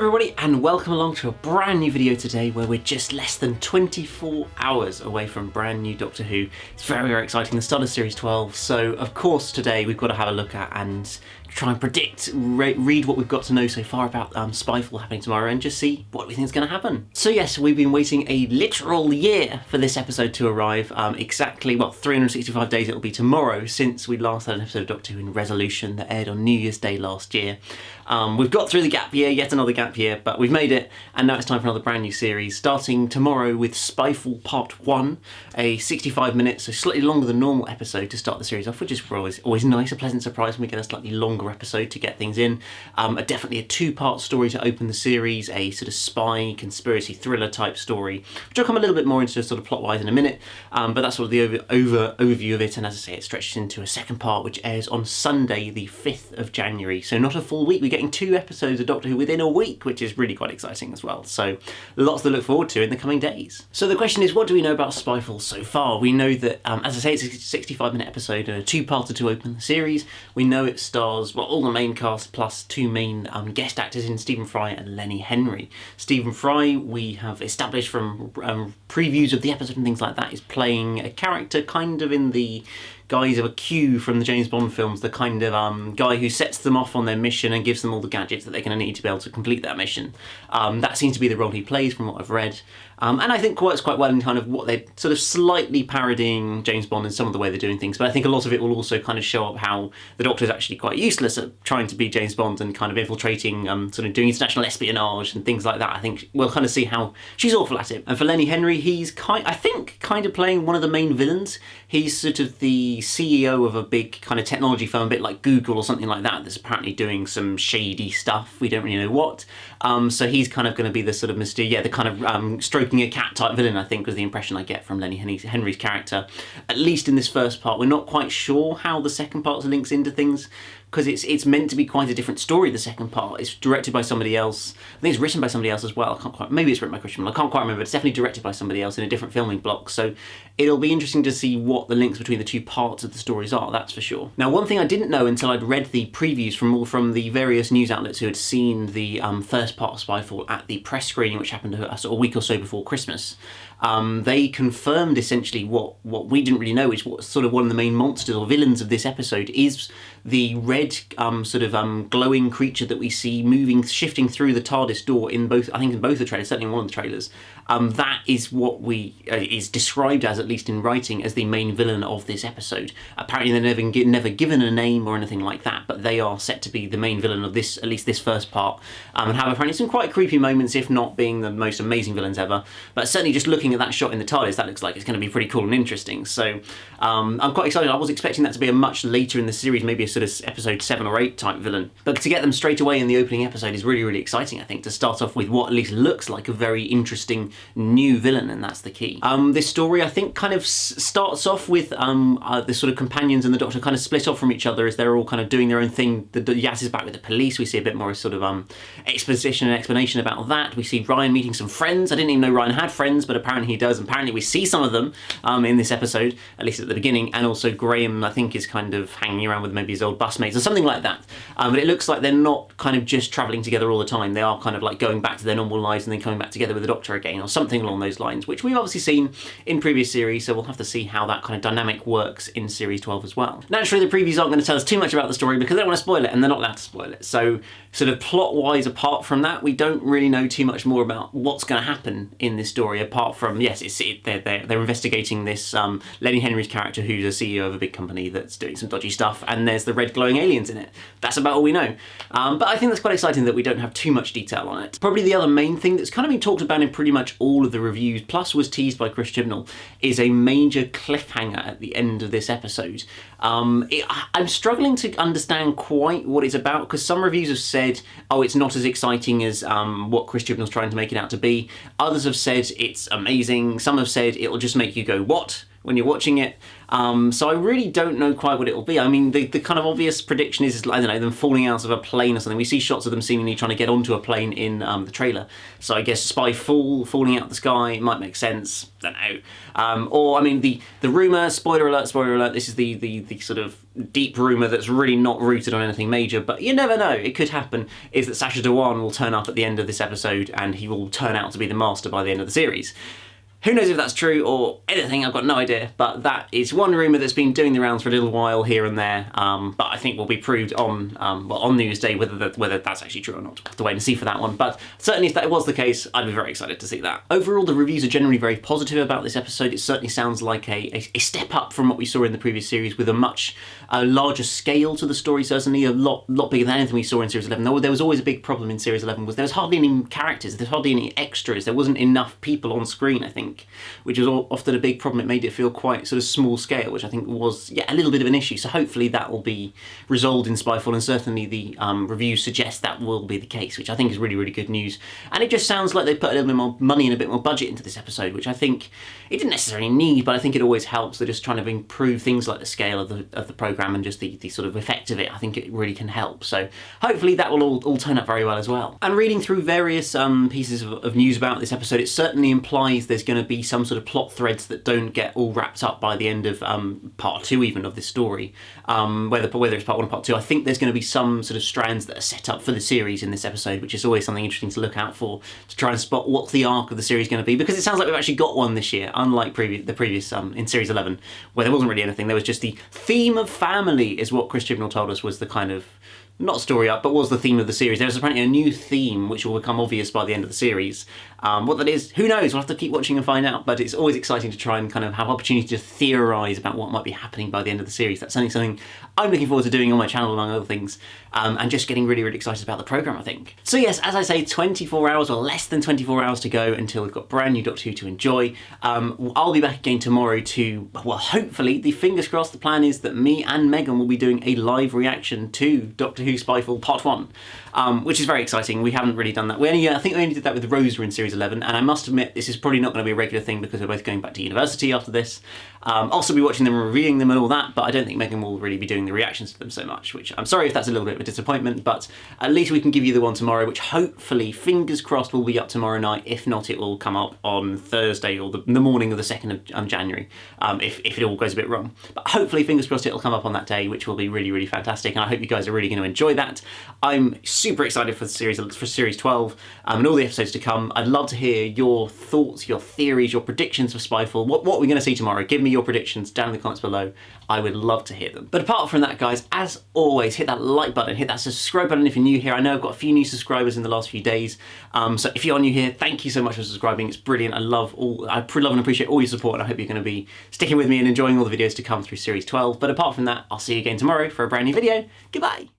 everybody, and welcome along to a brand new video today where we're just less than 24 hours away from brand new Doctor Who. It's very, very exciting, the start of Series 12, so of course today we've got to have a look at and try and predict, read what we've got to know so far about Spyfall happening tomorrow and just see what we think is going to happen. So yes, we've been waiting a literal year for this episode to arrive. Exactly, 365 days it'll be tomorrow since we last had an episode of Doctor Who in Resolution that aired on New Year's Day last year. We've got through the gap year, yet another gap year, but we've made it, and now it's time for another brand new series, starting tomorrow with Spyfall Part 1, a 65-minute, so slightly longer than normal episode to start the series off, which is always nice, a pleasant surprise when we get a slightly longer episode to get things in. Definitely a two-part story to open the series, a sort of spy, conspiracy, thriller type story, which I'll come a little bit more into sort of plot-wise in a minute, but that's sort of the overview of it, and as I say, it stretches into a second part, which airs on Sunday, the 5th of January, so not a full week. We're getting 2 episodes of Doctor Who within a week, which is really quite exciting as well, so lots to look forward to in the coming days. So the question is, what do we know about Spyfall so far? We know that, as I say, it's a 65-minute episode and a two-parter to open the series. We know it stars all the main cast plus 2 main guest actors in Stephen Fry and Lenny Henry. Stephen Fry, we have established from previews of the episode and things like that, is playing a character kind of in the guise of a Q from the James Bond films, the kind of guy who sets them off on their mission and gives them all the gadgets that they're going to need to be able to complete that mission. That seems to be the role he plays from what I've read. And I think works quite well in kind of what they're sort of slightly parodying James Bond in some of the way they're doing things, but I think a lot of it will also kind of show up how the Doctor is actually quite useless at trying to be James Bond and kind of infiltrating, sort of doing international espionage and things like that. I think we'll kind of see how she's awful at it. And for Lenny Henry, he's kind of playing one of the main villains. He's sort of the CEO of a big kind of technology firm, a bit like Google or something like that, that's apparently doing some shady stuff. We don't really know what. So he's kind of going to be the sort of the kind of stroking a cat type villain, I think, was the impression I get from Lenny Henry's character. At least in this first part. We're not quite sure how the second part links into things, because it's meant to be quite a different story, the second part. It's directed by somebody else. I think it's written by somebody else as well. Maybe it's written by Christian, I can't quite remember. It's definitely directed by somebody else in a different filming block. So it'll be interesting to see what the links between the two parts of the stories are, that's for sure. Now, one thing I didn't know until I'd read the previews from the various news outlets who had seen the first part of Spyfall at the press screening, which happened a week or so before Christmas. They confirmed essentially what we didn't really know, is what sort of one of the main monsters or villains of this episode is the red glowing creature that we see shifting through the TARDIS door in both the trailers, certainly in one of the trailers. That is what is described as, at least in writing, as the main villain of this episode. Apparently they're never given a name or anything like that, but they are set to be the main villain of this, at least this first part, and have apparently some quite creepy moments, if not being the most amazing villains ever. But certainly just looking at that shot in the TARDIS, that looks like it's going to be pretty cool and interesting. So I'm quite excited. I was expecting that to be a much later in the series, maybe a sort of episode 7 or 8 type villain. But to get them straight away in the opening episode is really, really exciting, I think, to start off with what at least looks like a very interesting new villain, and that's the key. This story, I think, kind of starts off with the sort of companions and the Doctor kind of split off from each other as they're all kind of doing their own thing. The Yaz is back with the police. We see a bit more sort of exposition and explanation about that. We see Ryan meeting some friends. I didn't even know Ryan had friends, but apparently he does. Apparently we see some of them in this episode, at least at the beginning, and also Graham, I think, is kind of hanging around with maybe his old busmates or something like that. But it looks like they're not kind of just travelling together all the time. They are kind of like going back to their normal lives and then coming back together with the Doctor again, or something along those lines, which we've obviously seen in previous series, so we'll have to see how that kind of dynamic works in Series 12 as well. Naturally, the previews aren't going to tell us too much about the story because they don't want to spoil it, and they're not allowed to spoil it. So sort of plot-wise, apart from that, we don't really know too much more about what's going to happen in this story, apart from, yes, they're investigating this Lenny Henry's character, who's a CEO of a big company that's doing some dodgy stuff, and there's the red glowing aliens in it. That's about all we know. But I think that's quite exciting that we don't have too much detail on it. Probably the other main thing that's kind of been talked about in pretty much all of the reviews, plus was teased by Chris Chibnall, is a major cliffhanger at the end of this episode. I'm struggling to understand quite what it's about, because some reviews have said, oh, it's not as exciting as what Chris Chibnall's trying to make it out to be. Others have said it's amazing. Some have said it'll just make you go, what? when you're watching it. So I really don't know quite what it'll be. I mean, the kind of obvious prediction is, I don't know, them falling out of a plane or something. We see shots of them seemingly trying to get onto a plane in the trailer. So I guess Spyfall, falling out of the sky, might make sense. Don't know. Or, I mean, the rumour, spoiler alert, this is the sort of deep rumour that's really not rooted on anything major, but you never know, it could happen, is that Sacha Dhawan will turn up at the end of this episode and he will turn out to be the master by the end of the series. Who knows if that's true or anything, I've got no idea, but that is one rumour that's been doing the rounds for a little while here and there, but I think will be proved on News Day whether that's actually true or not. We'll have to wait and see for that one, but certainly if that was the case, I'd be very excited to see that. Overall, the reviews are generally very positive about this episode. It certainly sounds like a step up from what we saw in the previous series, with a much larger scale to the story, certainly a lot bigger than anything we saw in Series 11. There was always a big problem in Series 11, was there was hardly any characters, there's hardly any extras, there wasn't enough people on screen, I think, which was often a big problem. It made it feel quite sort of small scale, which I think was, a little bit of an issue. So hopefully that will be resolved in Spyfall, and certainly the reviews suggest that will be the case, which I think is really, really good news. And it just sounds like they put a little bit more money and a bit more budget into this episode, which I think it didn't necessarily need, but I think it always helps. They're just trying to improve things like the scale of the programme and just the sort of effect of it. I think it really can help. So hopefully that will all turn out very well as well. And reading through various pieces of news about this episode, it certainly implies there's going to be some sort of plot threads that don't get all wrapped up by the end of part 2 even of this story. Whether it's part 1 or part 2, I think there's going to be some sort of strands that are set up for the series in this episode, which is always something interesting to look out for, to try and spot what's the arc of the series going to be, because it sounds like we've actually got one this year, unlike the previous in Series 11, where there wasn't really anything. There was just the theme of family is what Chris Chibnall told us was the kind of, not story arc, but was the theme of the series. There's apparently a new theme which will become obvious by the end of the series. What that is, who knows? We'll have to keep watching and find out, but it's always exciting to try and kind of have opportunity to theorise about what might be happening by the end of the series. That's something I'm looking forward to doing on my channel, among other things, and just getting really, really excited about the programme, I think. So yes, as I say, 24 hours or less than 24 hours to go until we've got brand new Doctor Who to enjoy. I'll be back again tomorrow to, well, hopefully, the fingers crossed, the plan is that me and Megan will be doing a live reaction to Doctor Who Spyfall Part 1, which is very exciting. We haven't really done that. I think we only did that with Rosa in Series 11, and I must admit this is probably not going to be a regular thing because we're both going back to university after this. I'll also be watching them and reviewing them and all that, but I don't think Megan will really be doing the reactions to them so much, which I'm sorry if that's a little bit of a disappointment, but at least we can give you the one tomorrow, which hopefully, fingers crossed, will be up tomorrow night. If not, it will come up on Thursday or the morning of the 2nd of January, if it all goes a bit wrong. But hopefully, fingers crossed, it'll come up on that day, which will be really, really fantastic, and I hope you guys are really going to enjoy that. I'm super excited for Series 12 and all the episodes to come. I'd love to hear your thoughts, your theories, your predictions for Spyfall. What we're going to see tomorrow. Give me your predictions down in the comments below. I would love to hear them. But apart from that, guys, as always, hit that like button, hit that subscribe button if you're new here. I know I've got a few new subscribers in the last few days, so if you are new here, thank you so much for subscribing. It's brilliant. I love and appreciate all your support, and I hope you're going to be sticking with me and enjoying all the videos to come through Series 12. But apart from that, I'll see you again tomorrow for a brand new video. Goodbye.